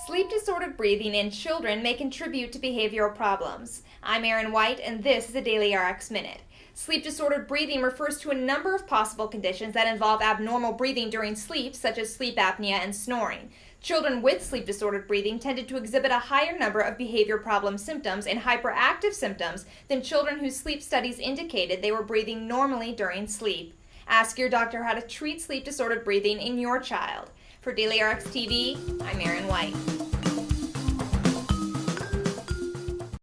Sleep-disordered breathing in children may contribute to behavioral problems. I'm Erin White, and this is a dailyRx Minute. Sleep-disordered breathing refers to a number of possible conditions that involve abnormal breathing during sleep, such as sleep apnea and snoring. Children with sleep-disordered breathing tended to exhibit a higher number of behavior problem symptoms and hyperactive symptoms than children whose sleep studies indicated they were breathing normally during sleep. Ask your doctor how to treat sleep-disordered breathing in your child. For dailyRx TV, I'm Erin White.